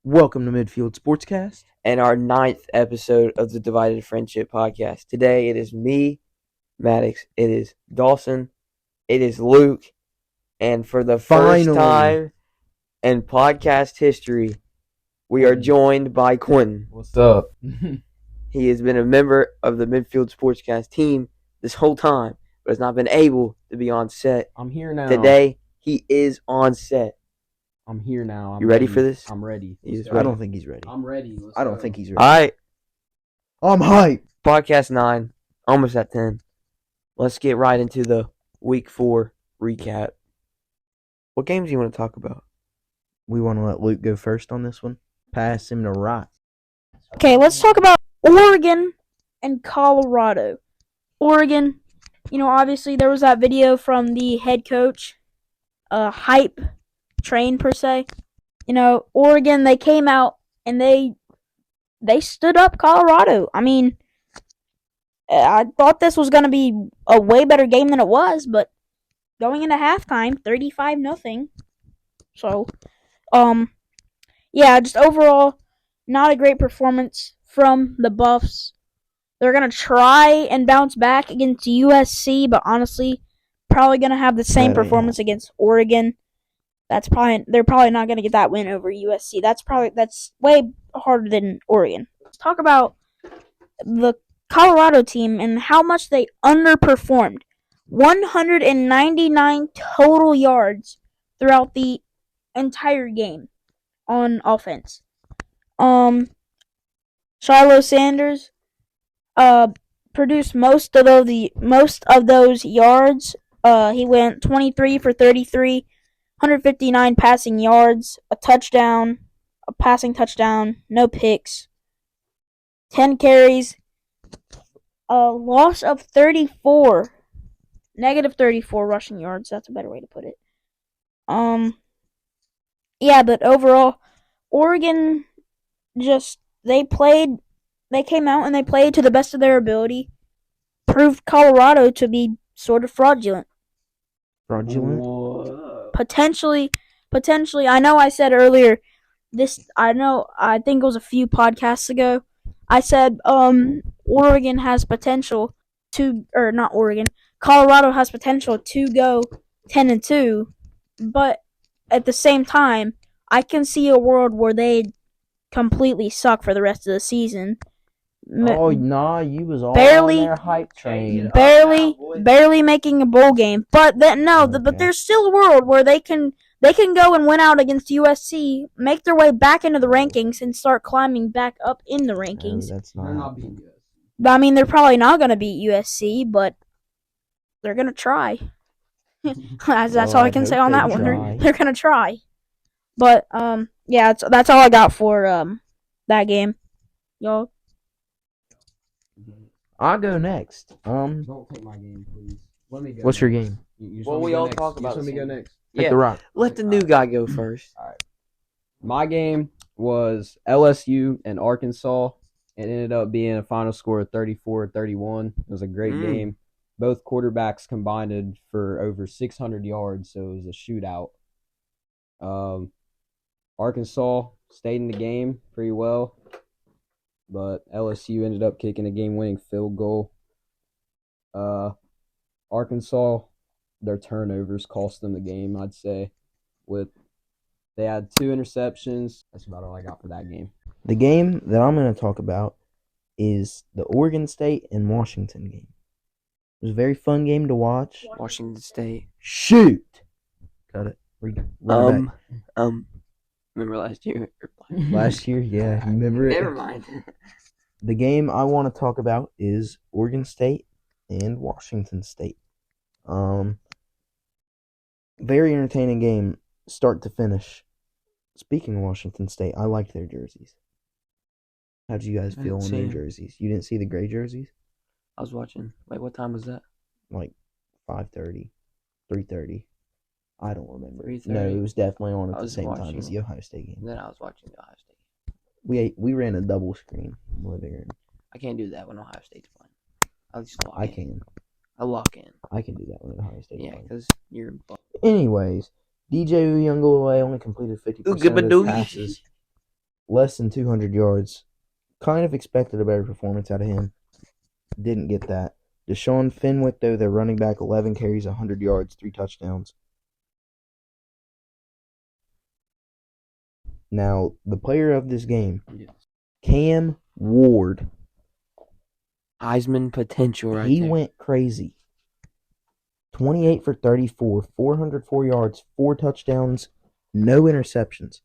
Welcome to Midfield Sportscast. And our 9th episode of the Divided Friendship podcast. Today it is me, Maddox, it is Dawson, it is Luke, and for the first time in podcast history, we are joined by Quentin. What's up? He has been a member of the Midfield Sportscast team this whole time, but has not been able to be on set. I'm here now. Today, he is on set. I'm here now. You ready for this? I'm ready. I don't think he's ready. I'm ready. I don't think he's ready. All right, I'm hyped. podcast 9, almost at 10. Let's get right into the Week 4 recap. What games do you want to talk about? We want to let Luke go first on this one. Pass him to right. Okay, let's talk about Oregon and Colorado. Oregon, obviously there was that video from the head coach, hype train per se. Oregon, they came out and they stood up Colorado. I mean, I thought this was going to be a way better game than it was, but going into halftime, 35-0. So, just overall, not a great performance from the Buffs. They're going to try and bounce back against USC, but honestly, probably going to have the same performance against Oregon. They're probably not going to get that win over USC. That's way harder than Oregon. Let's talk about the Colorado team and how much they underperformed. 199 total yards throughout the entire game on offense. Shiloh Sanders produced most of those yards. He went 23 for 33, 159 passing yards, a passing touchdown, no picks, 10 carries, a loss of 34, negative 34 rushing yards. That's a better way to put it. But overall, Oregon they came out and they played to the best of their ability, proved Colorado to be sort of fraudulent. Potentially, I know I said earlier, I think it was a few podcasts ago, I said, Oregon has potential Colorado has potential to go 10-2, but at the same time, I can see a world where they completely suck for the rest of the season. You was all barely, on their hype train. Barely making a bowl game, but there's still a world where they can go and win out against USC, make their way back into the rankings, and start climbing back up in the rankings. They're not beating USC. I mean, they're probably not going to beat USC, but they're going to try. That's all I can say on that one. They're going to try. But that's all I got for that game. Y'all. I'll go next. Don't take my game, please. Let me go. What's your game? We all talk about. Let me go next. Take the rock. Let the new guy go first. All right. My game was LSU and Arkansas. It ended up being a final score of 34-31. It was a great game. Both quarterbacks combined for over 600 yards, so it was a shootout. Arkansas stayed in the game pretty well, but LSU ended up kicking a game-winning field goal. Arkansas, their turnovers cost them the game, I'd say. They had 2 interceptions. That's about all I got for that game. The game that I'm going to talk about is the Oregon State and Washington game. It was a very fun game to watch. Washington State. Shoot! Cut it. Run back. Remember last year? Last year, yeah. Remember it? Never mind. The game I want to talk about is Oregon State and Washington State. Very entertaining game, start to finish. Speaking of Washington State, I liked their jerseys. How did you guys feel in their jerseys? You didn't see the gray jerseys? I was watching. Wait, what time was that? Like 5:30, 3:30. I don't remember. 3:30? No, it was definitely on at the same time as the Ohio State game. Then I was watching the Ohio State game. We ran a double screen in the living room. I can't do that when Ohio State's playing. I just lock in. I can. I lock in. I can do that when Ohio State's playing. Yeah, because you're... Anyways, DJ Uyunglele only completed 50% of his passes. less than 200 yards. Kind of expected a better performance out of him. Didn't get that. Deshaun Fenwick, though, their running back, 11 carries, 100 yards, 3 touchdowns. Now, the player of this game, Cam Ward. Heisman potential right He there. went crazy. 28 for 34, 404 yards, 4 touchdowns, no interceptions.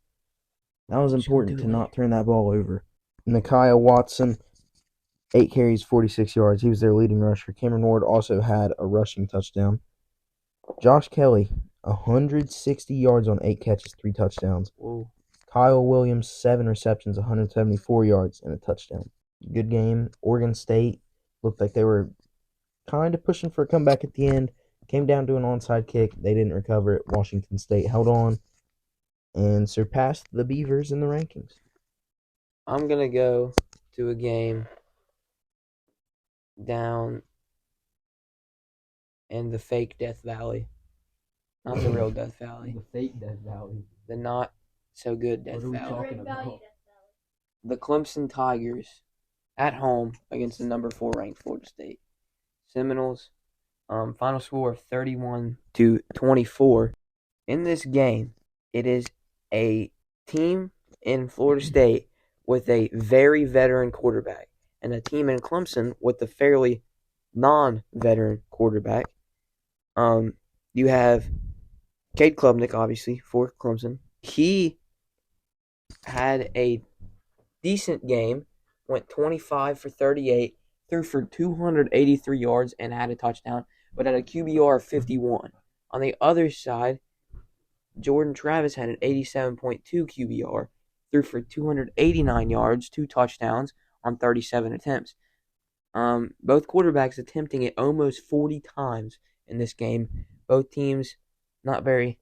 That was important to not turn that ball over. Nakia Watson, 8 carries, 46 yards. He was their leading rusher. Cameron Ward also had a rushing touchdown. Josh Kelly, 160 yards on 8 catches, 3 touchdowns. Whoa. Kyle Williams, 7 receptions, 174 yards, and a touchdown. Good game. Oregon State looked like they were kind of pushing for a comeback at the end. Came down to an onside kick. They didn't recover it. Washington State held on and surpassed the Beavers in the rankings. I'm going to go to a game down in the fake Death Valley. Not the real Death Valley. The fake Death Valley. The not so good Death What are we Valley. talking about? The Clemson Tigers at home against the number 4 ranked Florida State Seminoles. Final score of 31-24. In this game, it is a team in Florida State with a very veteran quarterback and a team in Clemson with a fairly non-veteran quarterback. You have Cade Klubnik, obviously, for Clemson. He had a decent game, went 25 for 38, threw for 283 yards and had a touchdown, but had a QBR of 51. On the other side, Jordan Travis had an 87.2 QBR, threw for 289 yards, 2 touchdowns on 37 attempts. Both quarterbacks attempting it almost 40 times in this game. Both teams not very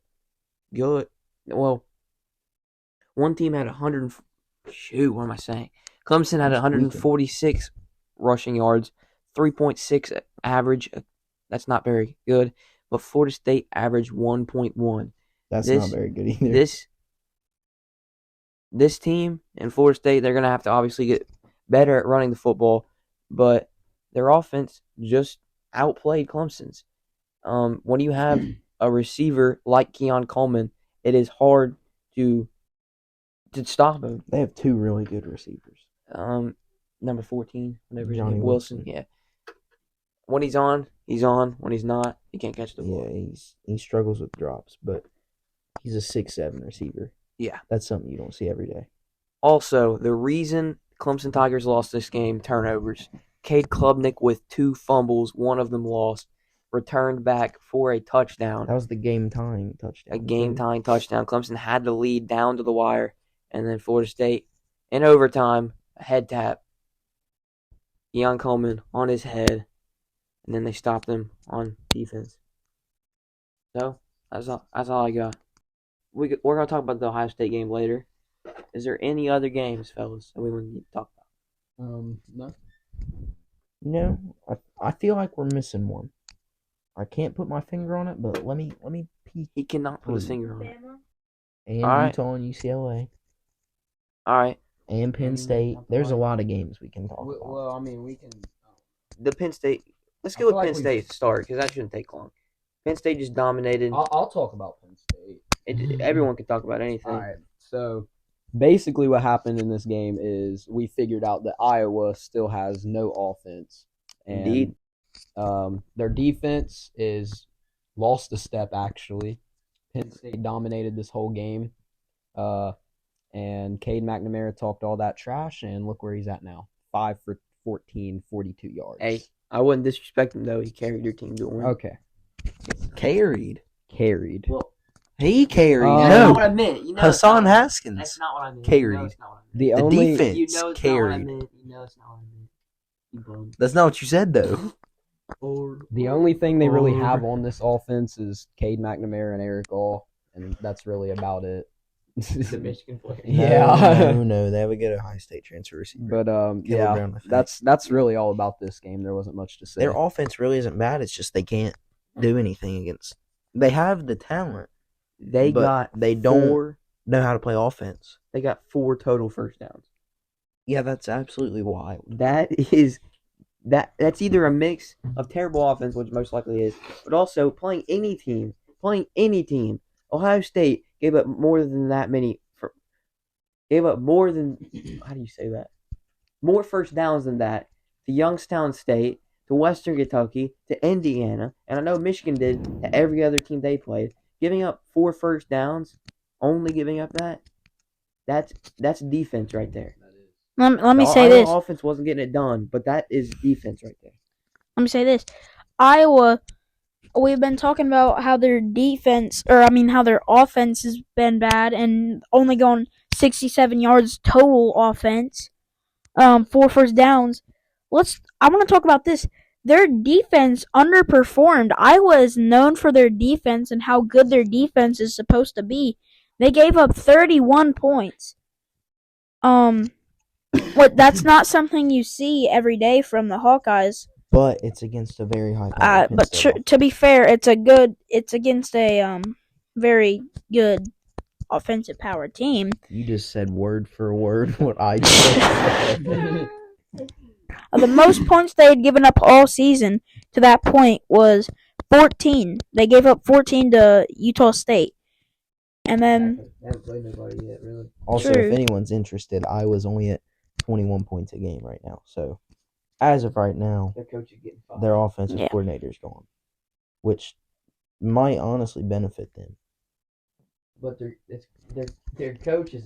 good. Well, one team had 100. Shoot, what am I saying? Clemson had 146 rushing yards, 3.6 average. That's not very good. But Florida State averaged 1.1. That's not very good either. This team in Florida State, they're going to have to obviously get better at running the football, but their offense just outplayed Clemson's. When you have a receiver like Keon Coleman, it is hard to stop him. They have 2 really good receivers. Number 14, whatever his Johnny name, Wilson. Yeah. When he's on, he's on. When he's not, he can't catch the ball. Yeah, he struggles with drops, but he's a 6'7" receiver. Yeah. That's something you don't see every day. Also, the reason Clemson Tigers lost this game, turnovers. Cade Klubnik with 2 fumbles, one of them lost, returned back for a touchdown. That was the game-tying touchdown. A game-tying touchdown. Clemson had the lead down to the wire, and then Florida State, in overtime, a head tap. Keon Coleman on his head, and then they stopped him on defense. So, that's all I got. We're going to talk about the Ohio State game later. Is there any other games, fellas, that we want to talk about? No. You know, I feel like we're missing one. I can't put my finger on it, but let me peek. He cannot put his finger on it. And All right. Utah and UCLA. All right. And Penn State. There's a lot of games we can talk about. Well, I mean, we can. The Penn State. Let's go with Penn State to start, because that shouldn't take long. Penn State just dominated. I'll talk about Penn State. Everyone can talk about anything. All right. So, basically what happened in this game is we figured out that Iowa still has no offense. And, Indeed. Their defense is lost a step, actually. Penn State dominated this whole game. And Cade McNamara talked all that trash, and look where he's at now. 5 for 14, 42 yards. Hey, I wouldn't disrespect him, though. He carried your team to a win. Okay. Carried. Well, He carried. that's No. not what I meant. You know Hassan that's Haskins. not what I meant. Carried. You know it's not what I meant. The The only defense You know it's not what I carried. meant. You know it's not what I meant. You bum. That's not what you said, though. the only thing they really have on this offense is Cade McNamara and Eric All, and that's really about it. The Michigan player. Yeah. No. They have a good Ohio State transfer receiver. But Caleb yeah, Brown, I think. that's really all about this game. There wasn't much to say. Their offense really isn't bad. It's just they can't do anything against. They have the talent. They But got they don't- 4 know how to play offense. They got 4 total first downs. Yeah, that's absolutely wild. That's either a mix of terrible offense, which most likely is, but also playing any team. Ohio State gave up more than that many. Gave up more than, how do you say that? More first downs than that to Youngstown State, to Western Kentucky, to Indiana, and I know Michigan did to every other team they played. Giving up 4 first downs, only giving up that's defense right there. Let me say I this. know offense wasn't getting it done, but that is defense right there. Let me say this. Iowa, we've been talking about how their how their offense has been bad and only going 67 yards total offense. 4 first downs. I want to talk about this. Their defense underperformed. Iowa is known for their defense and how good their defense is supposed to be. They gave up 31 points. That's not something you see every day from the Hawkeyes. But it's against a very high. But to be fair, it's against a very good offensive power team. You just said word for word what I just said. The most points they had given up all season to that point was 14. They gave up 14 to Utah State. And then They haven't played nobody yet, really. Also, True. if anyone's interested, I was only at 21 points a game right now. So, as of right now, Their coach is getting fired. their offensive Yeah. coordinator's gone, which might honestly benefit them. But their coach is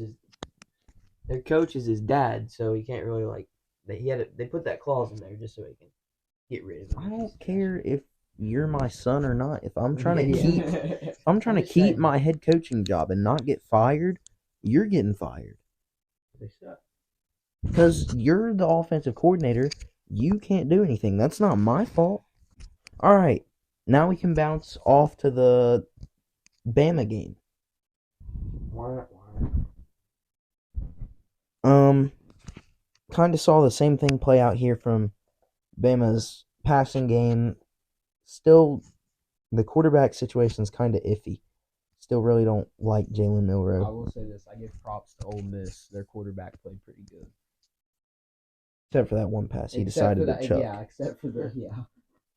his dad, so he can't really they put that clause in there just so he can get rid of him. I don't care if you're my son or not. If I'm trying to Yeah. keep my head coaching job and not get fired, you're getting fired. They suck. Because you're the offensive coordinator, you can't do anything. That's not my fault. All right, now we can bounce off to the Bama game. Why? Kind of saw the same thing play out here from Bama's passing game. Still, the quarterback situation's kind of iffy. Still really don't like Jalen I Milroe. will say this: I give props to Ole Miss. Their quarterback played pretty good. Except for that one pass he Except decided for that, to chuck. yeah. Except for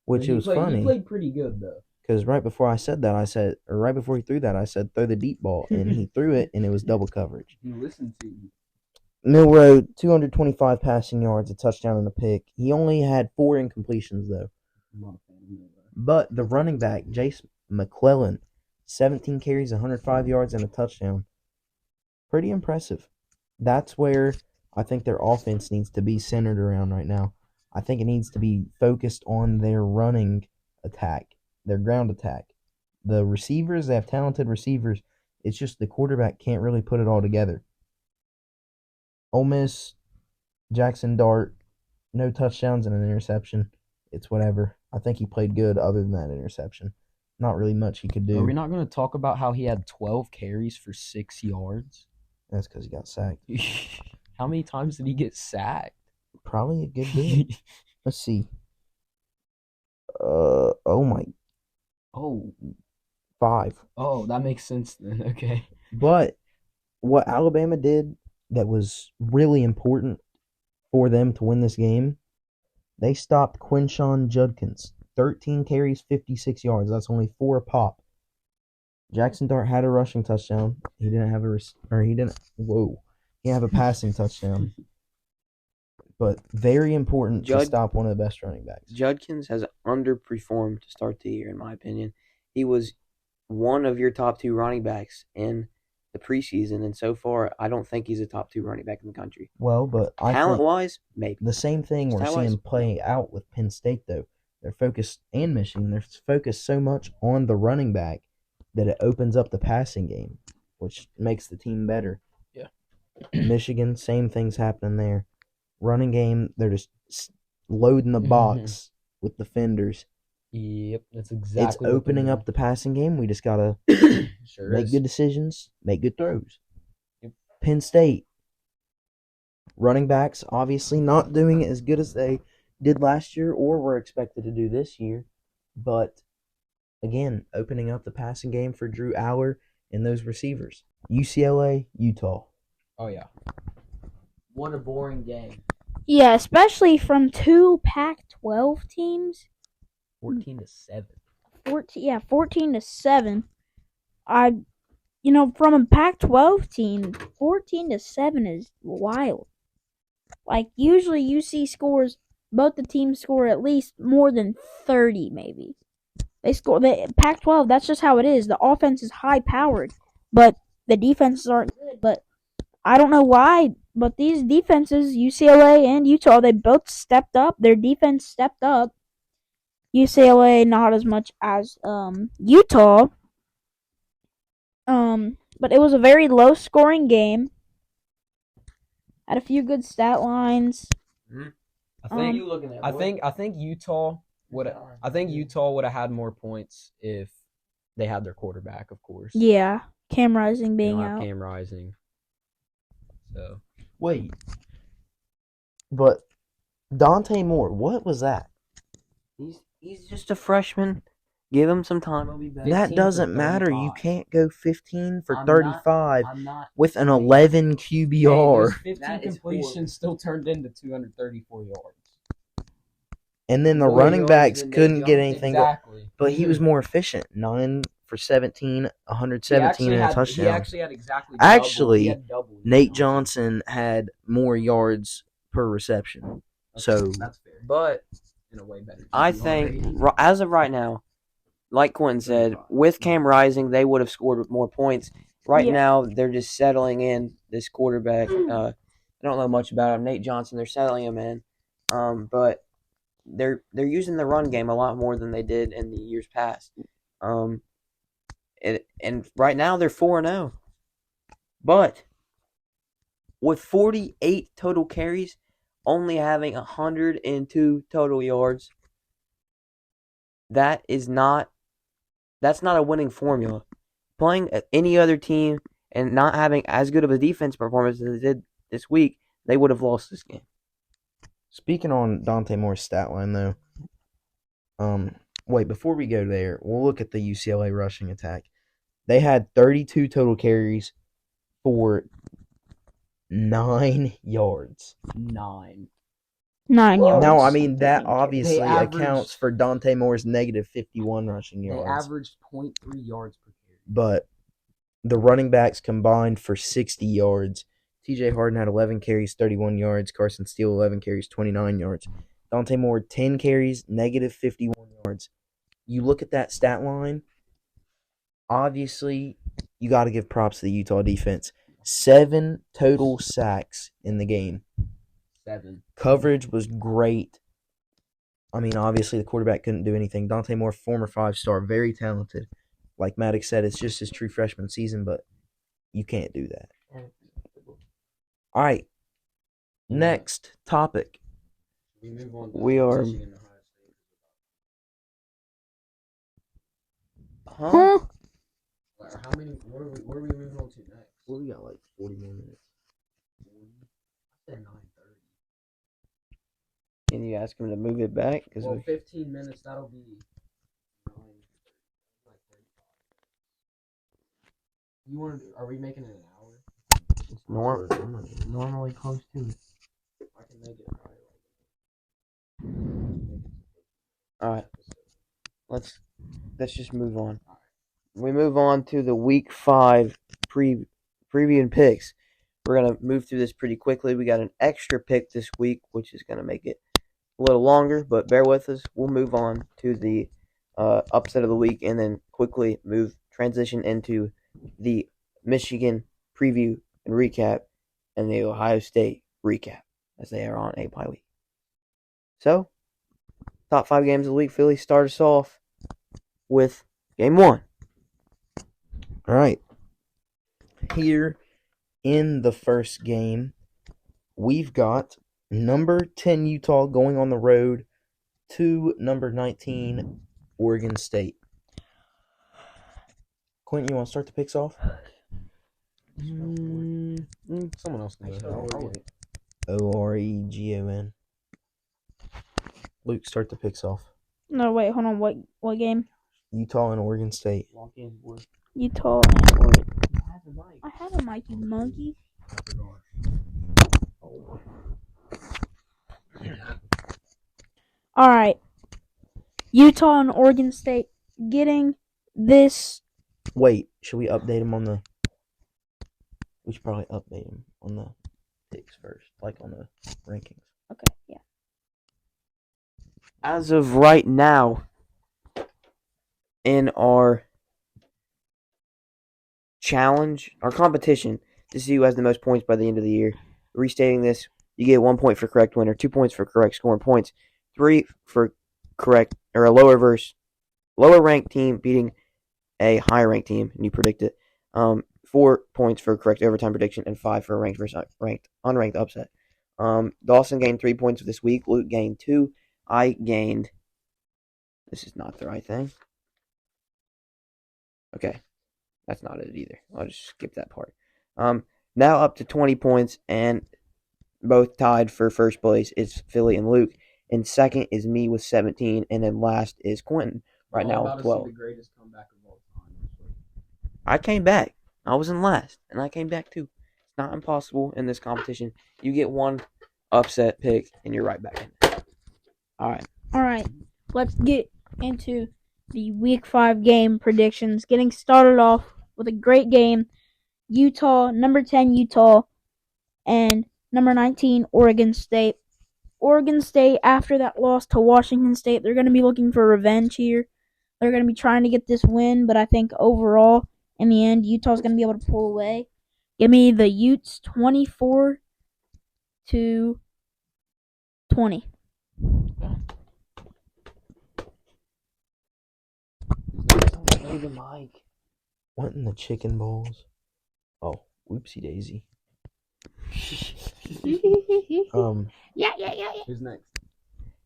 Which He it was played, funny. He played pretty good though. Because right before I said that, right before he threw that, I said, throw the deep ball. And he threw it, and it was double coverage. He listened to you. Milroe, 225 passing yards, a touchdown and a pick. He only had 4 incompletions, though. I'm not a fan of Milroe. But the running back, Jace McClellan, 17 carries, 105 yards, and a touchdown. Pretty impressive. That's where I think their offense needs to be centered around right now. I think it needs to be focused on their running attack, their ground attack. The receivers, they have talented receivers. It's just the quarterback can't really put it all together. Ole Miss, Jackson Dart, no touchdowns and an interception. It's whatever. I think he played good other than that interception. Not really much he could do. Are we not going to talk about how he had 12 carries for 6 yards? That's because he got sacked. How many times did he get sacked? Probably a good bit. Let's see. Oh my. Oh, 5. oh, that makes sense then. Okay. But what Alabama did that was really important for them to win this game, they stopped Quinshon Judkins. 13 carries, 56 yards. That's only 4 a pop. Jackson Dart had a rushing touchdown. He didn't have he didn't have a passing touchdown. But very important to stop one of the best running backs. Judkins has underperformed to start the year, in my opinion. He was one of your top 2 running backs in the preseason, and so far, I don't think he's a top 2 running back in the country. Well, but Talent-wise, maybe. The same thing we're seeing play out with Penn State, though. They're focused, and Michigan, they're focused so much on the running back that it opens up the passing game, which makes the team better. Yeah. Michigan, same thing's happening there. Running game, they're just loading the box with defenders. Yep, that's exactly. It's opening up the passing game. We just gotta make good decisions, make good throws. Yep. Penn State running backs obviously not doing it as good as they did last year or were expected to do this year, but again, opening up the passing game for Drew Aller and those receivers. UCLA, Utah. Oh yeah. What a boring game. Yeah, especially from two Pac-12 teams. 14-7. 14-7. From a Pac-12 team, 14-7 is wild. Like usually, you see scores. Both the teams score at least more than 30, maybe. They score the Pac-12. That's just how it is. The offense is high powered, but the defenses aren't good. But I don't know why. But these defenses, UCLA and Utah, they both stepped up. Their defense stepped up. UCLA not as much as Utah. But it was a very low scoring game. Had a few good stat lines. I think you looking at? I think Utah would have had more points if they had their quarterback, of course. Yeah, Cam Rising They being don't have out. Cam Rising. So Wait. But Dante Moore, what was that? He's just a freshman. Give him some time. He'll be better. That 15 doesn't for matter. You 35. can't go 15 for I'm 35 not. with an 11 QBR. those 15 That is completions still turned into 234 yards. And then the More running yards backs than Nate couldn't get Johnson. anything. Exactly. But he was more efficient. 9 for 17, 117 and a touchdown. He actually had exactly Actually, double. He had double Nate Johnson had more yards per reception. So that's fair. But In a way better. I think, as of right now, like Quentin said, with Cam Rising, they would have scored more points. Right Yeah. now, they're just settling in this quarterback. I don't know much about him, Nate Johnson. They're settling him in, but they're using the run game a lot more than they did in the years past. And right now they're 4-0, but with 48 total carries, only having 102 total yards, that's not a winning formula. Playing any other team and not having as good of a defense performance as they did this week, they would have lost this game. speaking on Dante Moore's stat line, though, wait, before we go there, we'll look at the UCLA rushing attack. They had 32 total carries for 9 yards. 9. 9 yards. Now, I mean, that obviously They averaged- accounts for Dante Moore's negative 51 rushing They yards. averaged 0.3 yards per carry. But the running backs combined for 60 yards. TJ Harden had 11 carries, 31 yards. Carson Steele, 11 carries, 29 yards. Dante Moore, 10 carries, negative 51 yards. You look at that stat line, obviously, you got to give props to the Utah defense. 7 total sacks in the game. 7. Coverage was great. I mean, obviously, the quarterback couldn't do anything. Dante Moore, former 5-star, very talented. Like Maddox said, it's just his true freshman season, but you can't do that. All right. Next topic. We move on. We are- Michigan, Ohio State. Huh? How many? Where are we moving on to next? Well, we got like 40 more minutes. I said 9:30. Can you ask him to move it back? Because Well, 15 minutes. That'll be 9:30. Like 35. You want? Are we making it an hour? it's normally close to it. I can make it probably All right, let's just move on. We move on to the Week 5 preview and picks. We're gonna move through this pretty quickly. We got an extra pick this week, which is gonna make it a little longer, but bear with us. We'll move on to the upset of the week, and then quickly transition into the Michigan preview and recap, and the Ohio State recap, as they are on a bye week. So, top 5 games of the week. Philly, start us off with game 1. All right. Here in the first game, we've got number 10 Utah going on the road to number 19 Oregon State. Quentin, you want to start the picks off? Someone else can do it. Oregon. Luke, start the picks off. No, wait, hold on. What game? Utah and Oregon State. Walk in, boy. Utah and Oregon. the mic. I have a mic, you monkey. All right. Utah and Oregon State getting this. Wait, should we update them on the? We should probably update them on the picks first, like on the rankings. Okay, yeah. As of right now, in our challenge, our competition to see who has the most points by the end of the year, restating this, you get 1 point for correct winner, 2 points for correct scoring points, 3 for correct or a lower ranked team beating a higher ranked team, and you predict it. 4 points for correct overtime prediction, and 5 for a ranked versus unranked upset. Dawson gained 3 points this week. Luke gained 2. I gained. This is not the right thing. Okay, that's not it either. I'll just skip that part. Now up to 20 points, and both tied for first place is Philly and Luke, and second is me with 17, and then last is Quentin right now with 12. The greatest comeback of all time. I came back. I was in last, and I came back too. It's not impossible in this competition. You get one upset pick, and you're right back in. All right. Let's get into the Week 5 game predictions. Getting started off with a great game. Utah, number 10 Utah, and number 19 Oregon State. Oregon State, after that loss to Washington State, they're going to be looking for revenge here. They're going to be trying to get this win, but I think overall, in the end, Utah's going to be able to pull away. Give me the Utes 24-20. the mic. What in the chicken balls? Oh, whoopsie daisy. Yeah. Who's next?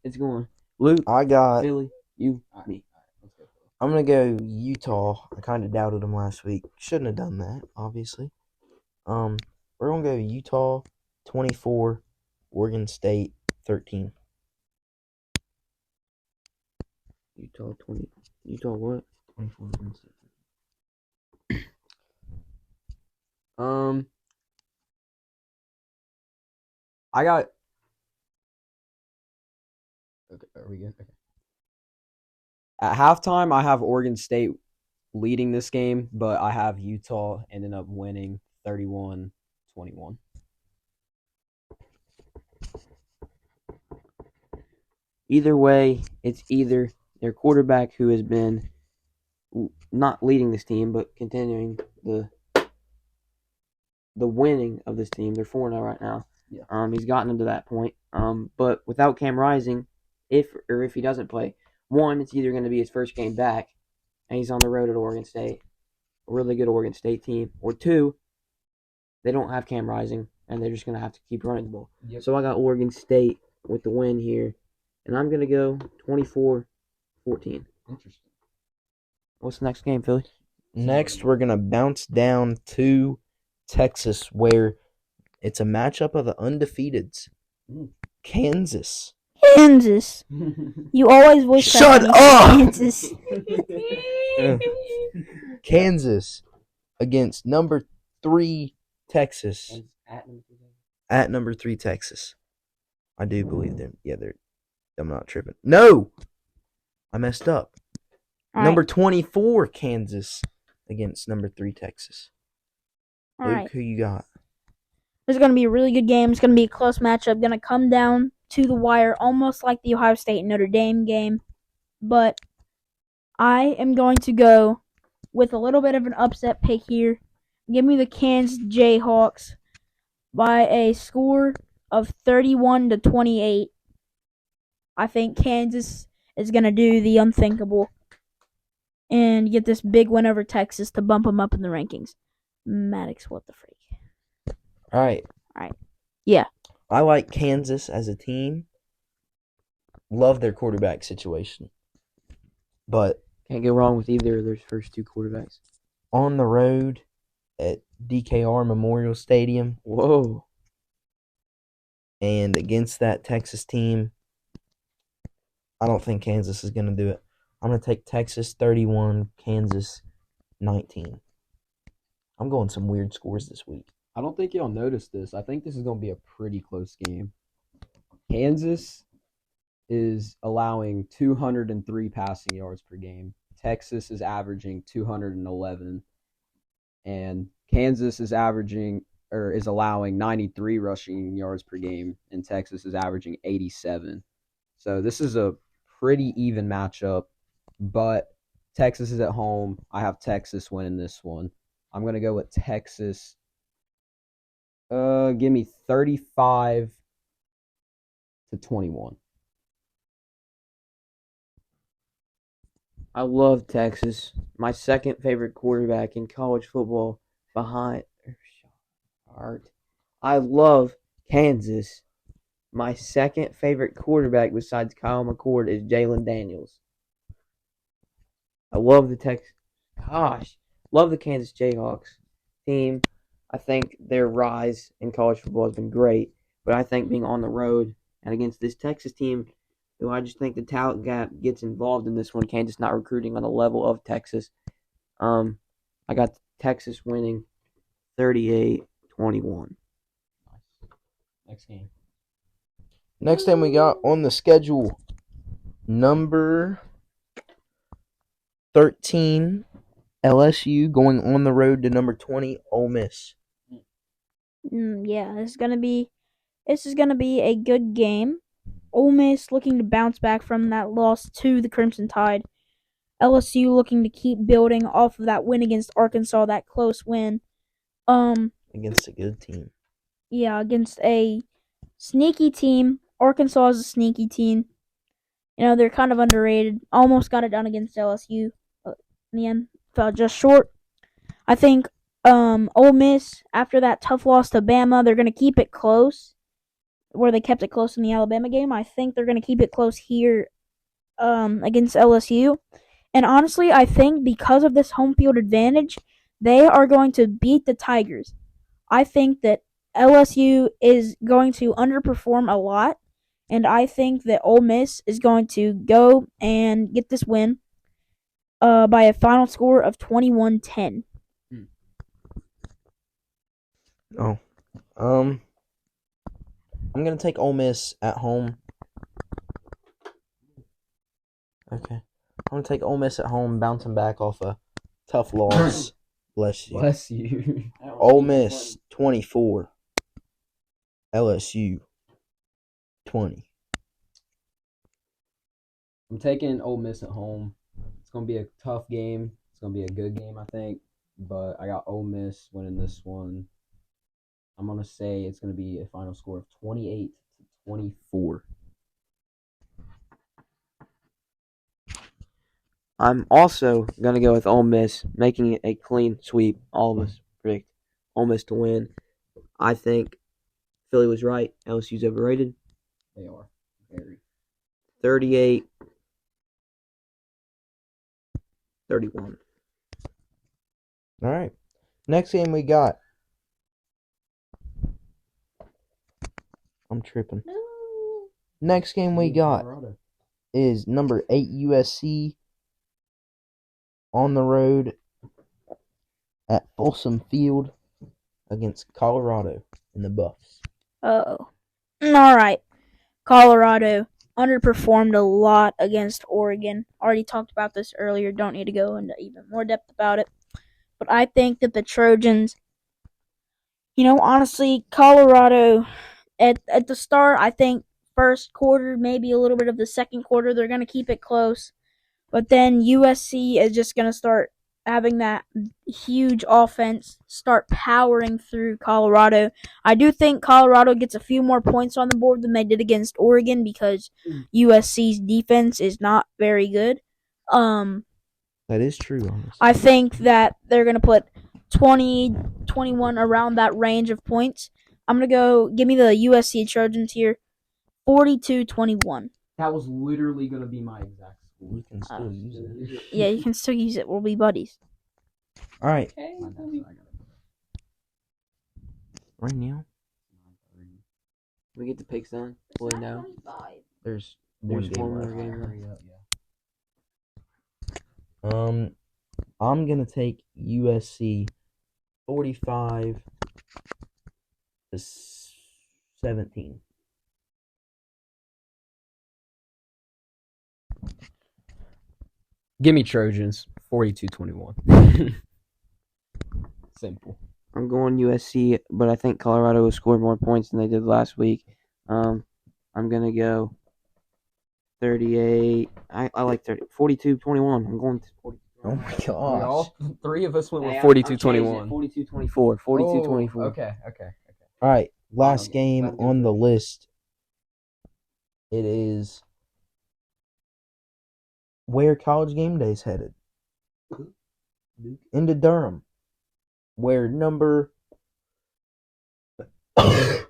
It's going. Luke, I got. Philly, you, me. Let's go. I'm gonna go Utah. I kind of doubted them last week. Shouldn't have done that, obviously. We're gonna go Utah 24, Oregon State 13. Utah 20. Utah what? 24, Oregon State 13. I got. Okay, are we good? Okay. At halftime, I have Oregon State leading this game, but I have Utah ending up winning 31-21. Either way, it's either their quarterback who has been not leading this team, but continuing the winning of this team. They're 4-0 right now. Yeah. He's gotten them to that point. But without Cam Rising, if he doesn't play, one, it's either going to be his first game back, and he's on the road at Oregon State, a really good Oregon State team, or two, they don't have Cam Rising, and they're just going to have to keep running the ball. Yep. So I got Oregon State with the win here, and I'm going to go 24-14. Interesting. What's the next game, Philly? Next, we're gonna bounce down to Texas, where it's a matchup of the undefeateds. Kansas. You always wish. Shut up! Kansas against number 3 Texas. At number 3 Texas. I do believe them. Yeah, I'm not tripping. No! I messed up. All number right. 24 Kansas against number 3 Texas. All Luke, right. who you got? This is going to be a really good game. It's going to be a close matchup. Going to come down to the wire, almost like the Ohio State Notre Dame game. But I am going to go with a little bit of an upset pick here. Give me the Kansas Jayhawks by a score of 31-28. I think Kansas is going to do the unthinkable and get this big win over Texas to bump them up in the rankings. Maddox, what the freak? All right. Yeah. I like Kansas as a team. Love their quarterback situation. But Can't go wrong with either of their first two quarterbacks. on the road at DKR Memorial Stadium Whoa. and against that Texas team, I don't think Kansas is going to do it. I'm going to take Texas 31, Kansas 19. I'm going some weird scores this week. I don't think y'all noticed this. I think this is going to be a pretty close game. Kansas is allowing 203 passing yards per game. Texas is averaging 211, and Kansas is allowing 93 rushing yards per game, and Texas is averaging 87. So this is a pretty even matchup, but Texas is at home. I have Texas winning this one. I'm going to go with Texas. Give me 35-21. I love Texas. My second favorite quarterback in college football behind Art. I love Kansas. My second favorite quarterback besides Kyle McCord is Jalen Daniels. I love the love the Kansas Jayhawks team. I think their rise in college football has been great, but I think being on the road and against this Texas team, who I just think the talent gap gets involved in this one, Kansas not recruiting on the level of Texas. I got Texas winning 38-21. Next game. Next time we got on the schedule, number 13, LSU going on the road to number 20, Ole Miss. Yeah, this is gonna be a good game. Ole Miss looking to bounce back from that loss to the Crimson Tide. LSU looking to keep building off of that win against Arkansas, that close win. Against a good team. Yeah, against a sneaky team. Arkansas is a sneaky team. You know, they're kind of underrated. Almost got it done against LSU. But in the end, fell just short. I think Ole Miss, after that tough loss to Bama, they're going to keep it close, where they kept it close in the Alabama game. I think they're going to keep it close here against LSU. And honestly, I think because of this home field advantage, they are going to beat the Tigers. I think that LSU is going to underperform a lot, and I think that Ole Miss is going to go and get this win by a final score of 21-10. Oh. I'm going to take Ole Miss at home. Okay. I'm going to take Ole Miss at home, bouncing back off a tough loss. Bless you. Bless you. Ole Miss 24. LSU 20. I'm taking Ole Miss at home. It's going to be a tough game. It's going to be a good game, I think. But I got Ole Miss winning this one. I'm going to say it's going to be a final score of 28-24. I'm also going to go with Ole Miss, making it a clean sweep. All of us predict Ole Miss to win. I think Philly was right. LSU's overrated. They are. Very. 38-31. All right. Next game we got. I'm tripping. Next game we got is number 8 USC on the road at Folsom Field against Colorado in the Buffs. Oh. Alright. Colorado underperformed a lot against Oregon. Already talked about this earlier. Don't need to go into even more depth about it. But I think that the Trojans, honestly, Colorado, at the start, I think first quarter, maybe a little bit of the second quarter, they're going to keep it close. But then USC is just going to start having that huge offense, start powering through Colorado. I do think Colorado gets a few more points on the board than they did against Oregon because USC's defense is not very good. That is true, honestly. I think that they're going to put 20, 21 around that range of points. I'm going to go, give me the USC Trojans here, 42-21. That was literally going to be my exact score. We can still use it. Yeah, you can still use it. We'll be buddies. All right. Okay. Right now, We get the picks done. Fully now. there's There's one one game more left. game left. Yeah. I'm gonna take USC 45 to 17. Give me Trojans, 42-21. Simple. I'm going USC, but I think Colorado will score more points than they did last week. I'm going to go 38. I like 42-21. I'm going to 42. Oh my gosh. Three of us went with 42-21. 42-21. 42-24. 42-24. Oh, okay. All right, last game on the list. It is where College Game Day is headed. Into Durham, where number 11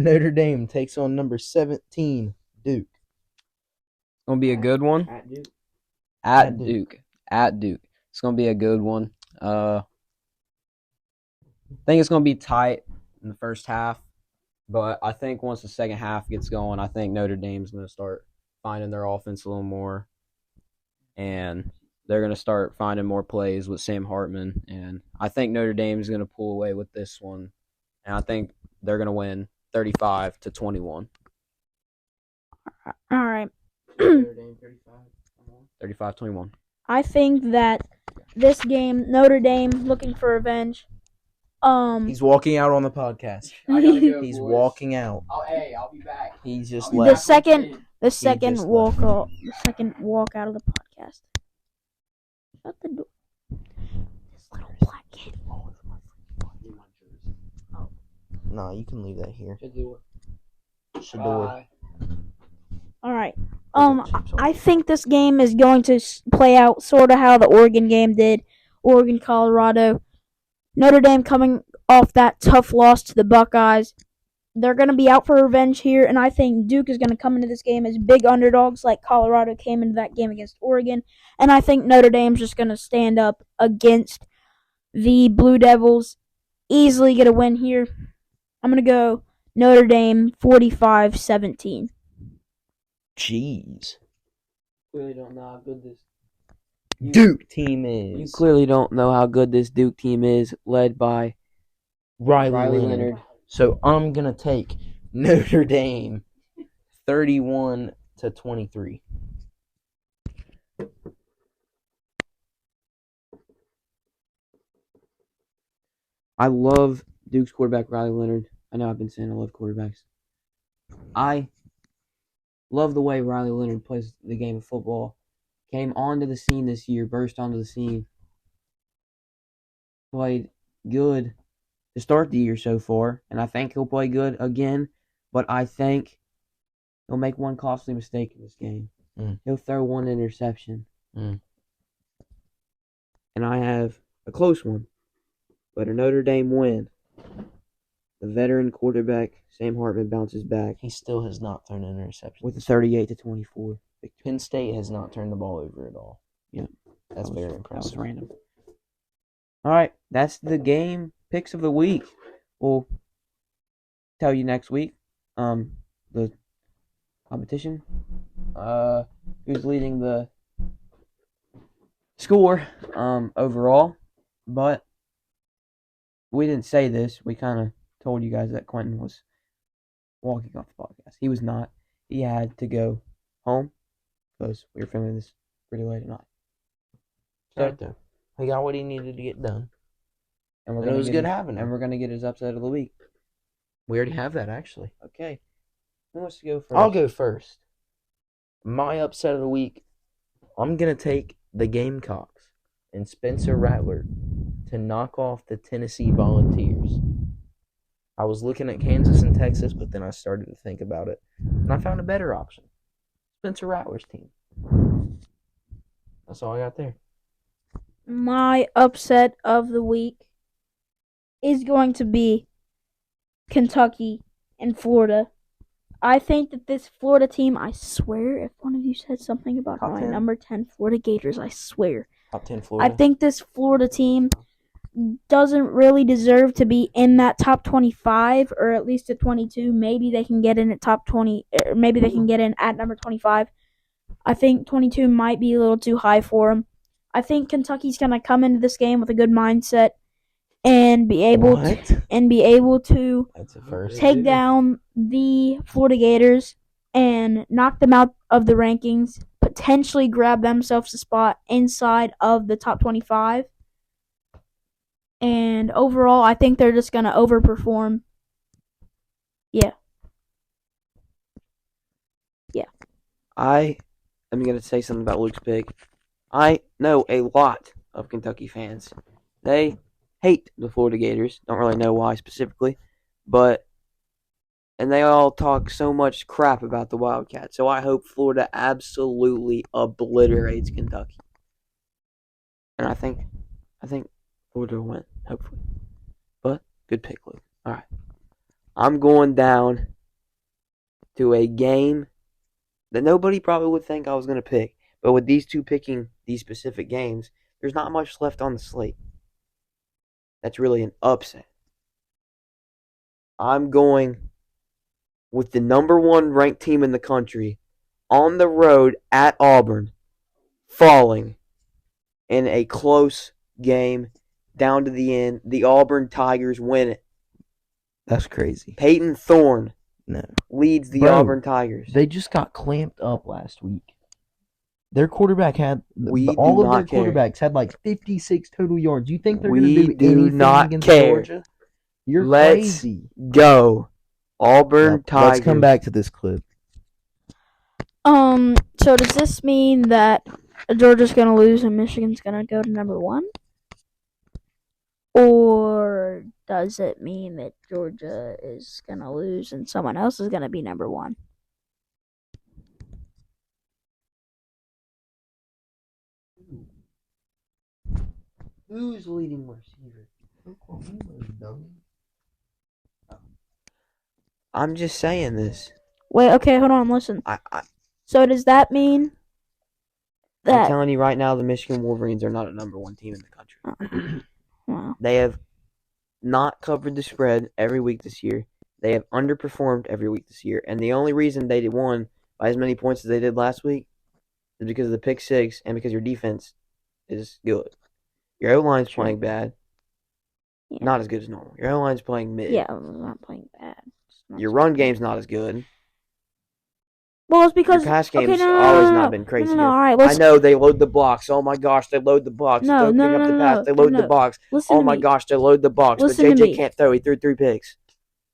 Notre Dame takes on number 17 Duke. Gonna be a good one. At Duke. It's gonna be a good one. I think it's gonna be tight in the first half, but I think once the second half gets going, I think Notre Dame's gonna start finding their offense a little more, and they're gonna start finding more plays with Sam Hartman, and I think Notre Dame's gonna pull away with this one, and I think they're gonna win 35-21. All right. 35-21. I think that this game, Notre Dame looking for revenge. He's walking out on the podcast. I gotta go, He's boys. walking out. I'll be back. He's just the left. second just walk out of the podcast. Shut the door. This little black kid. No, you can leave that here. Shador. All right. I think this game is going to play out sort of how the Oregon game did. Oregon, Colorado. Notre Dame coming off that tough loss to the Buckeyes. They're going to be out for revenge here, and I think Duke is going to come into this game as big underdogs like Colorado came into that game against Oregon. And I think Notre Dame's just going to stand up against the Blue Devils, easily get a win here. I'm going to go Notre Dame 45-17. Jeez. Clearly don't know how good this Duke team is. You clearly don't know how good this Duke team is, led by Riley Leonard. So I'm going to take Notre Dame 31-23. I love Duke's quarterback, Riley Leonard. I know I've been saying I love quarterbacks. I love the way Riley Leonard plays the game of football. Came onto the scene this year, burst onto the scene. Played good to start the year so far, and I think he'll play good again, but I think he'll make one costly mistake in this game. He'll throw one interception. And I have a close one, but a Notre Dame win. The veteran quarterback, Sam Hartman, bounces back. He still has not thrown an interception. With a 38-24 victory. Penn State has not turned the ball over at all. Yeah. That's very impressive. That was random. All right, that's the game picks of the week. We'll tell you next week the competition, who's leading the score overall. But we didn't say this. We kind of told you guys that Quentin was walking off the podcast. He was not. He had to go home because we were filming this pretty late at night. So, he got what he needed to get done. And it was good having him. And we're going to get his upset of the week. We already have that, actually. Okay. Who wants to go first? I'll go first. My upset of the week, I'm going to take the Gamecocks and Spencer Rattler to knock off the Tennessee Volunteers. I was looking at Kansas and Texas, but then I started to think about it, and I found a better option. Spencer Rattler's team. That's all I got there. My upset of the week is going to be Kentucky and Florida. I think that this Florida team, I swear, if one of you said something about Top my 10. number 10 Florida Gators, I swear. Top 10 Florida. I think this Florida team doesn't really deserve to be in that top 25 or at least at 22. Maybe they can get in at top 20, or maybe they can get in at number 25. I think 22 might be a little too high for them. I think Kentucky's going to come into this game with a good mindset and be able to That's a first. take down the Florida Gators and knock them out of the rankings, potentially grab themselves a spot inside of the top 25. And overall, I think they're just going to overperform. Yeah. I am going to say something about Luke's pick. I know a lot of Kentucky fans. They hate the Florida Gators. Don't really know why specifically, and they all talk so much crap about the Wildcats. So I hope Florida absolutely obliterates Kentucky. And I think Florida will win, hopefully. But good pick, Luke. All right. I'm going down to a game that nobody probably would think I was going to pick. But with these two picking these specific games, there's not much left on the slate. That's really an upset. I'm going with the number 1 ranked team in the country on the road at Auburn, falling in a close game down to the end. The Auburn Tigers win it. That's crazy. Peyton Thorne leads the Auburn Tigers. They just got clamped up last week. Their quarterback had quarterbacks had like 56 total yards. You think they're going to do anything against Georgia? You're crazy. Go. Auburn Tigers. Let's come back to this clip. So does this mean that Georgia's going to lose and Michigan's going to go to number 1? Or does it mean that Georgia is going to lose and someone else is going to be number 1? Who's leading receiver? I'm just saying this. Wait, okay, hold on, listen. So does that mean that... I'm telling you right now, the Michigan Wolverines are not a number 1 team in the country. Wow. They have not covered the spread every week this year. They have underperformed every week this year. And the only reason they won by as many points as they did last week is because of the pick 6 and because your defense is good. Your O-line's playing bad. Yeah. Not as good as normal. Your O-line's playing mid. Yeah, not playing bad. Your run game's not as good. Well, it's because... Your pass game's always not been crazy. No, all right, I know they load the box. Oh, my gosh, they load the box. No, Don't pick up the pass. They load the box. Listen oh, my gosh, they load the box. But JJ can't throw. He threw 3 picks.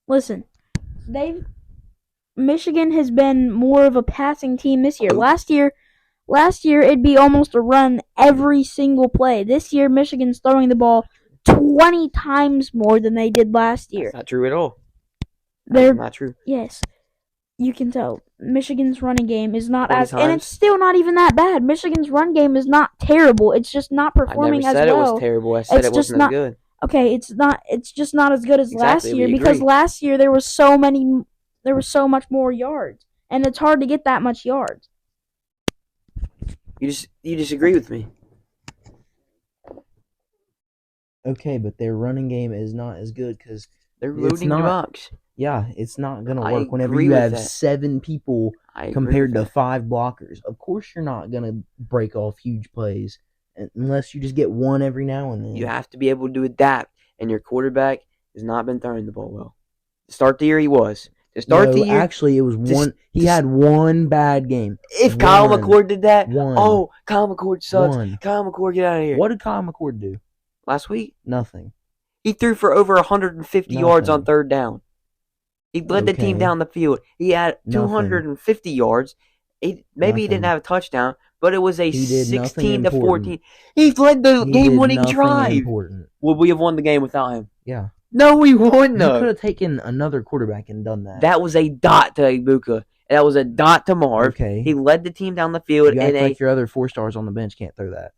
Listen, Michigan has been more of a passing team this year. Last year it'd be almost a run every single play. This year, Michigan's throwing the ball 20 times more than they did last year. That's not true at all. That's not true. Yes. You can tell Michigan's running game is not and it's still not even that bad. Michigan's run game is not terrible. It's just not performing as well. I never said it was terrible. I said it wasn't as good. Okay, it's just not as good as last year because last year there was so much more yards, and it's hard to get that much yards. You disagree with me. Okay, but their running game is not as good because they're loading the box. Yeah, it's not going to work whenever you have 7 people compared to 5 blockers. Of course you're not going to break off huge plays unless you just get one every now and then. You have to be able to adapt, and your quarterback has not been throwing the ball well. To start the year, he was. To start the year... Actually, it was one... He had one bad game. If Kyle McCord did that... Oh, Kyle McCord sucks. Kyle McCord, get out of here. What did Kyle McCord do? Last week? Nothing. He threw for over 150 yards on 3rd down. He led the team down the field. He had 250 yards. He didn't have a touchdown, but it was a 16-14. He led the game-winning drive. Would we have won the game without him? Yeah. No, we wouldn't have. You could have taken another quarterback and done that. That was a dot to Ibuka. That was a dot to Marv. Okay. He led the team down the field. You act like your other 4 stars on the bench can't throw that.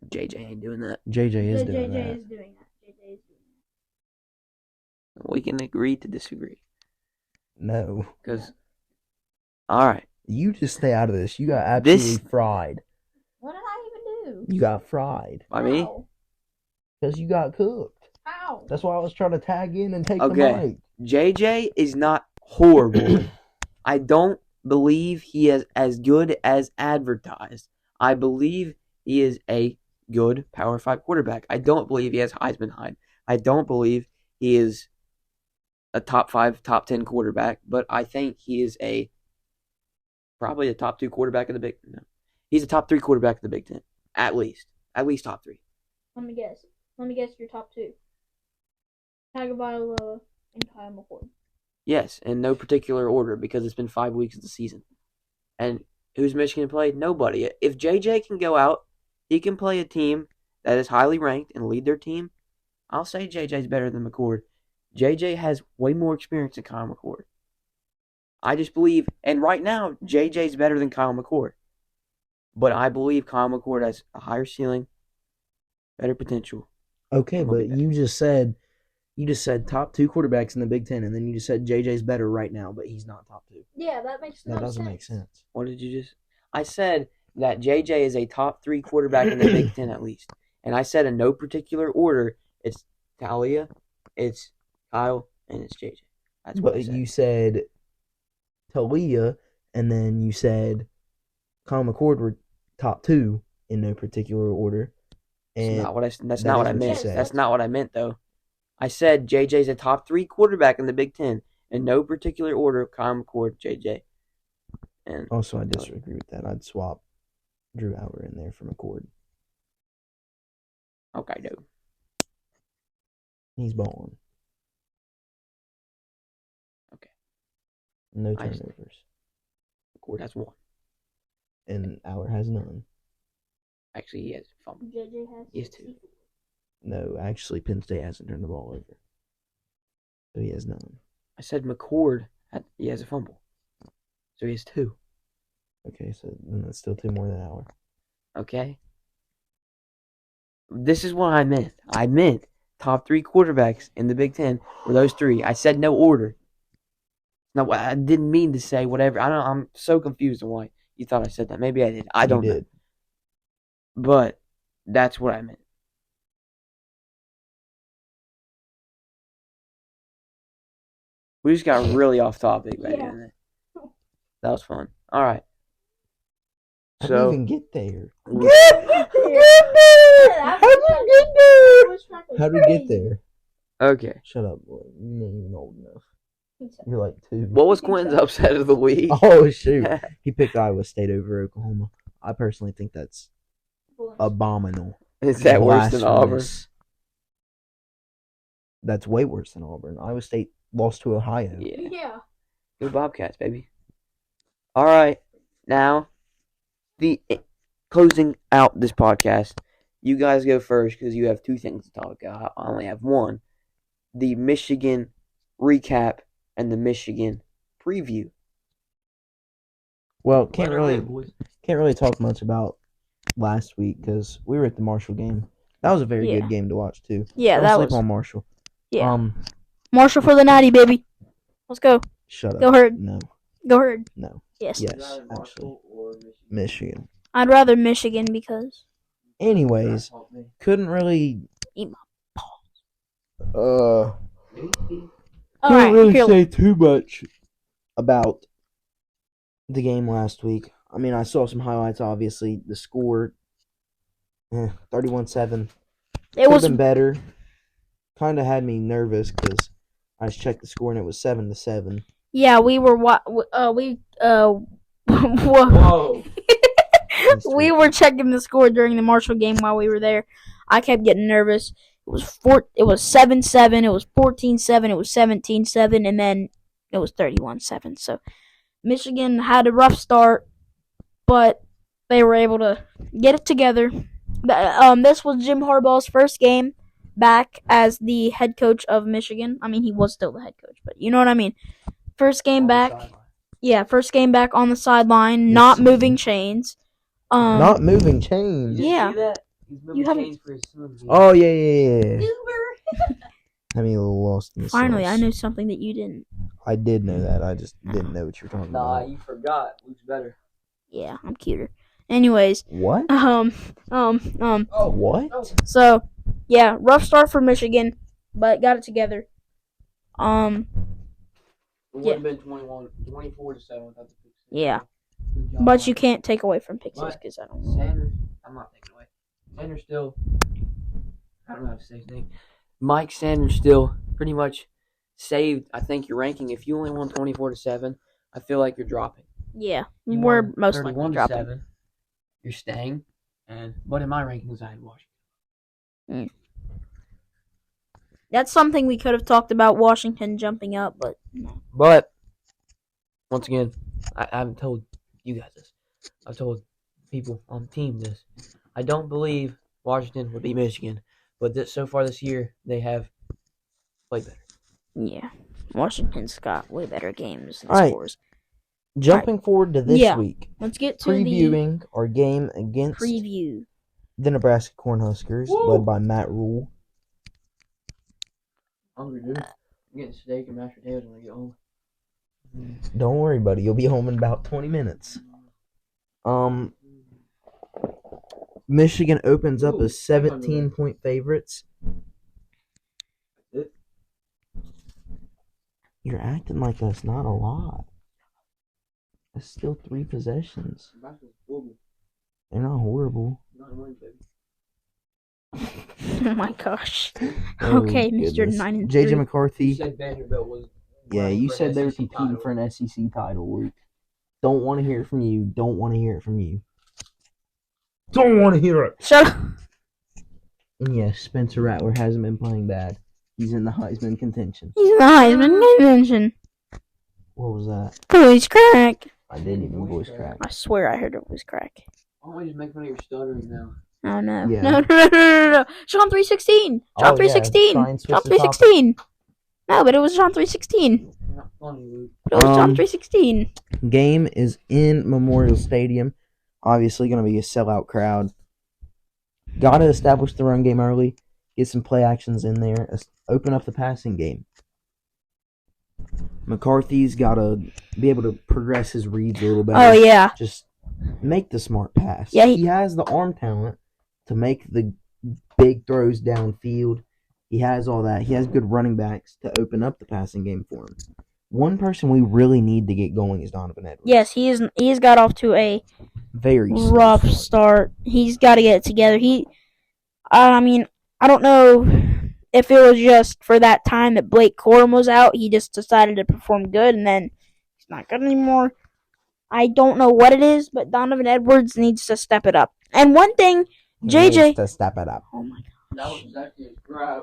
JJ ain't doing that. JJ is doing that. JJ is doing that. We can agree to disagree. No. Because, all right. You just stay out of this. You got absolutely fried. What did I even do? You got fried. By me? Because you got cooked. How? That's why I was trying to tag in and take the mic. JJ is not horrible. I don't believe he is as good as advertised. I believe he is a good Power 5 quarterback. I don't believe he has Heisman hype. I don't believe he is a top 5, top 10 quarterback, but I think he is probably a top 2 quarterback in the Big Ten. No. He's a top 3 quarterback in the Big Ten. At least top 3. Let me guess your top 2. Tagovailoa and Kyle McCord. Yes, in no particular order because it's been 5 weeks of the season. And who's Michigan played? Nobody. If JJ can go out, he can play a team that is highly ranked and lead their team. I'll say JJ's better than McCord. JJ has way more experience than Kyle McCord. I just believe, and right now, JJ's better than Kyle McCord. But I believe Kyle McCord has a higher ceiling, better potential. Okay, but you just said top 2 quarterbacks in the Big Ten, and then you just said JJ's better right now, but he's not top 2. Yeah, that makes no sense. That doesn't make sense. What did you just? I said that JJ is a top 3 quarterback in the Big Ten at least, and I said in no particular order. It's Talia, it's Kyle, and it's JJ. That's what I said. You said Talia, and then you said Kyle McCord were top 2 in no particular order. And that's not what I meant. That's not what I meant, though. I said JJ's a top 3 quarterback in the Big Ten in no particular order. Kyle McCord, JJ. And also, I disagree with that. I'd swap Drew Hauer in there for McCord. Okay, no. He's balling. Okay. No turnovers. McCord has 1. And Hauer has none. Actually, he has fumble. JJ has 2. No, actually, Penn State hasn't turned the ball over. So he has none. I said McCord, he has a fumble. So he has 2. Okay, so then that's still 2 more than Hauer. Okay. This is what I meant. I meant top 3 quarterbacks in the Big Ten were those 3. I said no order. No, I didn't mean to say whatever. I'm so confused on why you thought I said that. Maybe I did. I don't know. But that's what I meant. We just got really off topic back in there. That was fun. All right. How did you even get there? How did we get there? Okay. Shut up, boy. You ain't even old enough. You're like 2. What was Quentin's upset of the week? Oh, shoot. He picked Iowa State over Oklahoma. I personally think that's abominable. Is that worse than Auburn? That's way worse than Auburn. Iowa State lost to Ohio. Yeah. Go Bobcats, baby. All right. Now, the closing out this podcast, you guys go first because you have 2 things to talk about. I only have 1. The Michigan recap and the Michigan preview. Well, can't really talk much about last week because we were at the Marshall game. That was a very good game to watch too. Yeah, Don't sleep on Marshall. Yeah. Marshall for the natty, baby. Let's go. Shut up. Go Herd. No. Go Herd. No. Yes. Yes, actually. Michigan. I'd rather Michigan because. Anyways, couldn't really. Eat my balls. Couldn't really say too much about the game last week. I mean, I saw some highlights, obviously. The score, 31-7. It was been better. Kind of had me nervous because I just checked the score and it was 7-7. Yeah, we were Whoa. We were checking the score during the Marshall game while we were there. I kept getting nervous. It was 7-7, it was 14-7, it was 17-7, and then it was 31-7. So Michigan had a rough start, but they were able to get it together. This was Jim Harbaugh's first game back as the head coach of Michigan. I mean, he was still the head coach, but you know what I mean. First game back. Yeah, first game back on the sideline, not moving chains. Not moving chains. Yeah. See that? He's moving chains for his son. Oh, yeah. I mean, a little lost in the Finally, sauce. I knew something that you didn't. I did know that. I just didn't know what you were talking about. Nah, you forgot. Luke's better. Yeah, I'm cuter. Anyways. What? What? So, yeah, rough start for Michigan, but got it together. It would have been 24-7 without the pick six. Yeah. But you can't take away from pick six because I don't know. Sanders, I'm not taking away. Sanders still, I don't know how to say his name. Mike Sanders still pretty much saved, I think, your ranking. If you only won 24-7, I feel like you're dropping. Yeah, You we're won most likely dropping. 31-7. You're staying. But in my rankings, I had Washington. That's something we could have talked about, Washington jumping up, but no. But once again, I haven't told you guys this. I've told people on the team this. I don't believe Washington would beat Michigan, but so far this year they have played better. Yeah, Washington's got way better games and scores. Jumping forward to this week, let's get to previewing our game against the Nebraska Cornhuskers, led by Matt Rule. Hungry, dude. I'm getting steak and mashed potatoes when I get home. Don't worry, buddy. You'll be home in about 20 minutes. Michigan opens up as 17-point favorites. You're acting like that's not a lot. That's still 3 possessions. They're not horrible. Oh my gosh. Okay, Mr. 9-3. JJ McCarthy. You said Vanderbilt was. Yeah, you said they were competing for an SEC title, Luke. Don't want to hear it from you. Don't want to hear it from you. Don't want to hear it. Shut up. And yes, Spencer Rattler hasn't been playing bad. He's in the Heisman contention. He's in the Heisman contention. What was that? Voice crack. I didn't even voice crack. I swear I heard a voice crack. Why don't we just make fun of your stuttering now? Oh no. Yeah. No. Sean 316. Sean 316. Sean 316. No, but it was Sean 316. You're not funny, Luke. It was Sean 316. Game is in Memorial Stadium. Obviously going to be a sellout crowd. Got to establish the run game early. Get some play actions in there. Open up the passing game. McCarthy's got to be able to progress his reads a little better. Oh, yeah. Just make the smart pass. Yeah, he has the arm talent to make the big throws downfield. He has all that. He has good running backs to open up the passing game for him. One person we really need to get going is Donovan Edwards. Yes, he's got off to a very rough start. He's got to get it together. I don't know if it was just for that time that Blake Corum was out. He just decided to perform good, and then he's not good anymore. I don't know what it is, but Donovan Edwards needs to step it up. And one thing, JJ needs to step it up. Oh my gosh. That was exactly a crowd.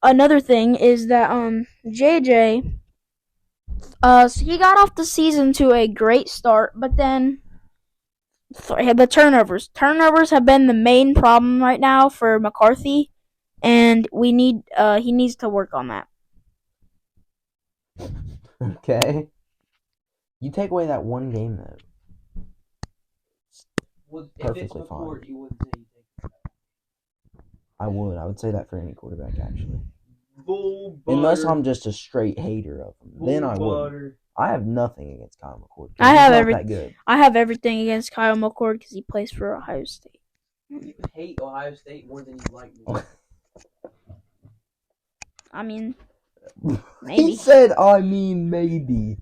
Another thing is that JJ, so he got off the season to a great start, but then the turnovers have been the main problem right now for McCarthy, and he needs to work on that. Okay. You take away that one game though. Perfectly fine. You wouldn't say you take it. I would say that for any quarterback actually. Bull Unless butter. I'm just a straight hater of him. Bull Then I would. butter. I have nothing against Kyle McCord. I have that good. I have everything against Kyle McCord because he plays for Ohio State. You hate Ohio State more than you like me. I mean, He maybe. said, maybe.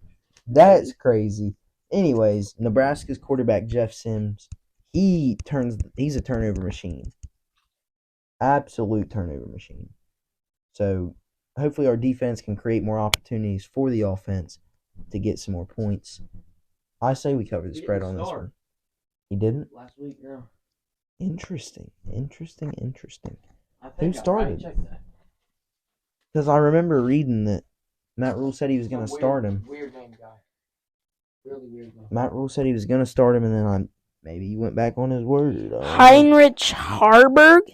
That's crazy. Anyways, Nebraska's quarterback, Jeff Sims, he's a turnover machine. Absolute turnover machine. So, hopefully our defense can create more opportunities for the offense to get some more points. I say we cover the spread on this one. He didn't? Last week, no. Interesting. I think Who started? Check that. Because I remember reading that Matt Rule said he was going to start him. Weird name guy. Really weird name. Matt Rule said he was going to start him, and then maybe he went back on his word. Heinrich Harburg?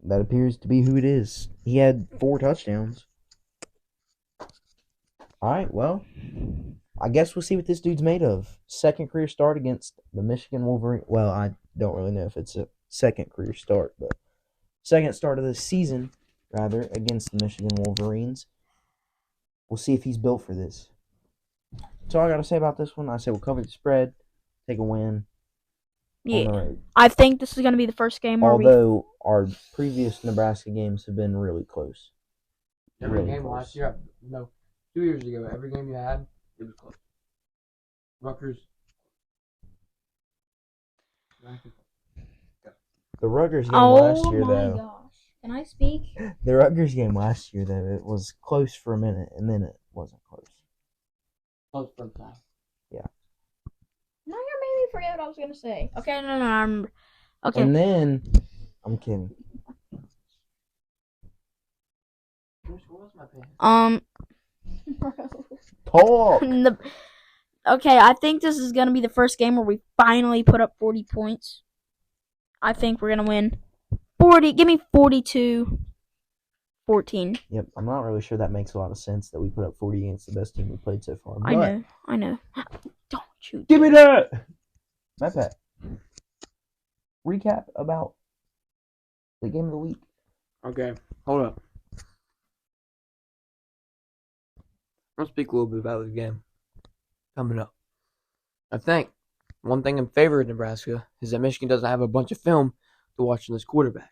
That appears to be who it is. He had 4 touchdowns. Alright, well, I guess we'll see what this dude's made of. Second career start against the Michigan Wolverines. Well, I don't really know if it's a second career start, but second start of the season, rather, against the Michigan Wolverines. We'll see if he's built for this. That's all I got to say about this one. I say we'll cover the spread, take a win. Yeah. I think this is going to be the first game where Although our previous Nebraska games have been really close. Every game last year, 2 years ago, every game you had, it was close. Rutgers. The Rutgers game last Oh year, my though. gosh. Can I speak? The Rutgers game last year, though, it was close for a minute, and then it wasn't close. Close for time. Now you're making me forget what I was gonna say. Okay, no, I remember. Okay. And then, I'm kidding. Talk. Okay, I think this is gonna be the first game where we finally put up 40 points. I think we're gonna win 40. Give me 42-14. Yep, I'm not really sure that makes a lot of sense that we put up 40 against the best team we played so far. I know. Don't you? Give me that! My pet. Recap about the game of the week. Okay, hold up. Let's speak a little bit about this game coming up. I think one thing in favor of Nebraska is that Michigan doesn't have a bunch of film to watch in this quarterback.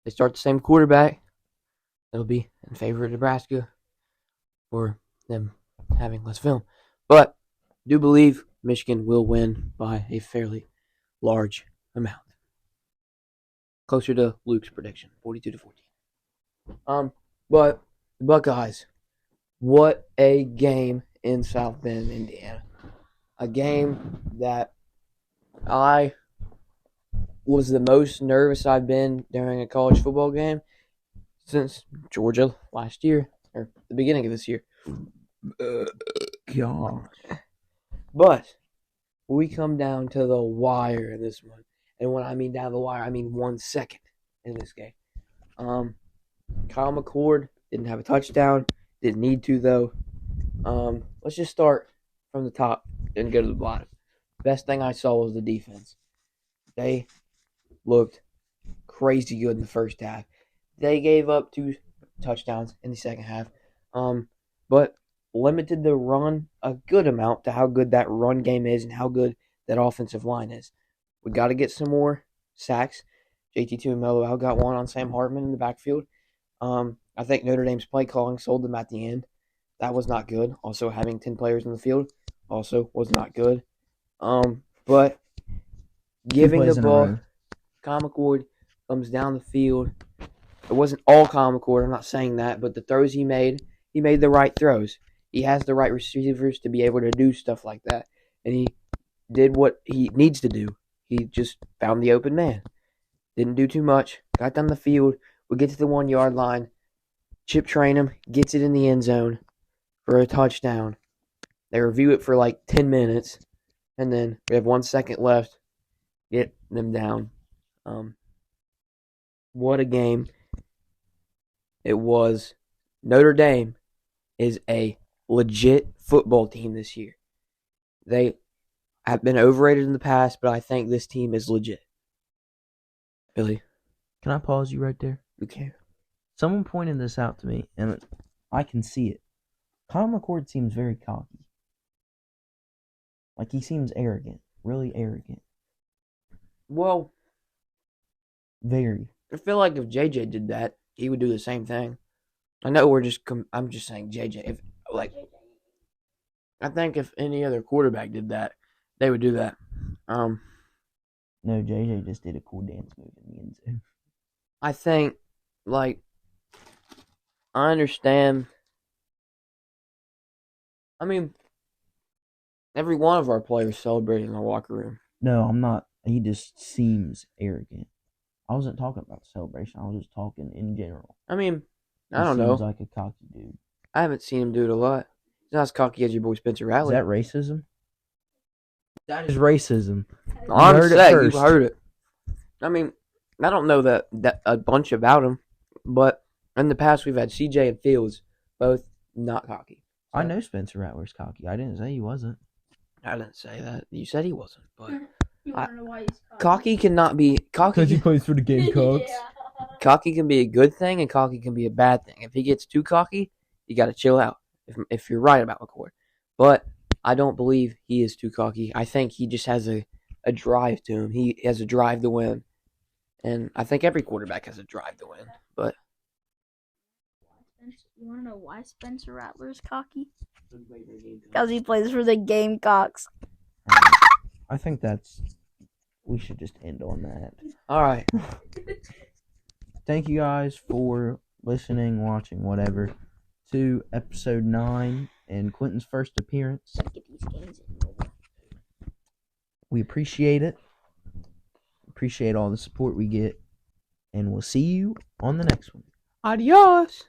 They start the same quarterback, it'll be in favor of Nebraska for them having less film. But I do believe Michigan will win by a fairly large amount. Closer to Luke's prediction, 42-14. But the Buckeyes, what a game in South Bend, Indiana. A game that I was the most nervous I've been during a college football game since Georgia last year, or the beginning of this year. God. But we come down to the wire in this one. And when I mean down the wire, I mean 1 second in this game. Kyle McCord didn't have a touchdown. Didn't need to, though. Let's just start from the top and go to the bottom. Best thing I saw was the defense. They looked crazy good in the first half. They gave up 2 touchdowns in the second half, but limited the run a good amount to how good that run game is and how good that offensive line is. We got to get some more sacks. JT2 and Melo got one on Sam Hartman in the backfield. I think Notre Dame's play calling sold them at the end. That was not good. Also, having 10 players in the field also was not good. But giving the ball, Kyle McCord comes down the field. It wasn't all Kyle McCord, I'm not saying that, but the throws he made the right throws. He has the right receivers to be able to do stuff like that. And he did what he needs to do. He just found the open man. Didn't do too much. Got down the field. We get to the 1 yard line. Chip Trainum gets it in the end zone for a touchdown. They review it for like 10 minutes. And then we have 1 second left. Get them down. What a game it was. Notre Dame is a legit football team this year. They have been overrated in the past, but I think this team is legit. Billy? Can I pause you right there? Okay. Someone pointed this out to me, and I can see it. Kyle McCord seems very cocky. Like, he seems arrogant. Really arrogant. Well, Very. I feel like if JJ did that, he would do the same thing. I know I'm just saying JJ. I think if any other quarterback did that, they would do that. No, JJ just did a cool dance move in the end zone. I think, I understand. I mean, every one of our players celebrated in the locker room. No, I'm not. He just seems arrogant. I wasn't talking about the celebration. I was just talking in general. I mean, He I don't know. seems like a cocky dude. I haven't seen him do it a lot. He's not as cocky as your boy Spencer Is Rattler. that racism? That is racism. I'm heard it saying first. you heard it. I mean, I don't know that a bunch about him, but in the past we've had CJ and Fields, both not cocky. So, I know Spencer Rattler's cocky. I didn't say he wasn't. I didn't say that. You said he wasn't, but You want to know why he's cocky cannot be cocky. plays for the Gamecocks. Cocky can be a good thing, and cocky can be a bad thing. If he gets too cocky, you got to chill out. If you're right about McCord, but I don't believe he is too cocky. I think he just has a drive to him. He has a drive to win, and I think every quarterback has a drive to win. But you want to know why Spencer Rattler is cocky? Because he plays for the Gamecocks. I think that's we should just end on that. All right. Thank you guys for listening, watching, whatever, to episode 9 and Quentin's first appearance. Get these games in. We appreciate it. Appreciate all the support we get. And we'll see you on the next one. Adios.